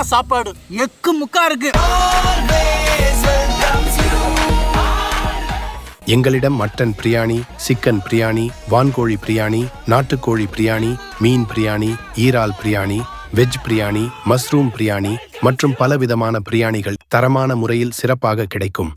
சாப்பாடு எக்கு முக்கா இருக்கு. எங்களிடம் மட்டன் பிரியாணி, சிக்கன் பிரியாணி, வான்கோழி பிரியாணி, நாட்டுக்கோழி பிரியாணி, மீன் பிரியாணி, ஈரால் பிரியாணி, வெஜ் பிரியாணி, மஷ்ரூம் பிரியாணி மற்றும் பலவிதமான பிரியாணிகள் தரமான முறையில் சிறப்பாக கிடைக்கும்.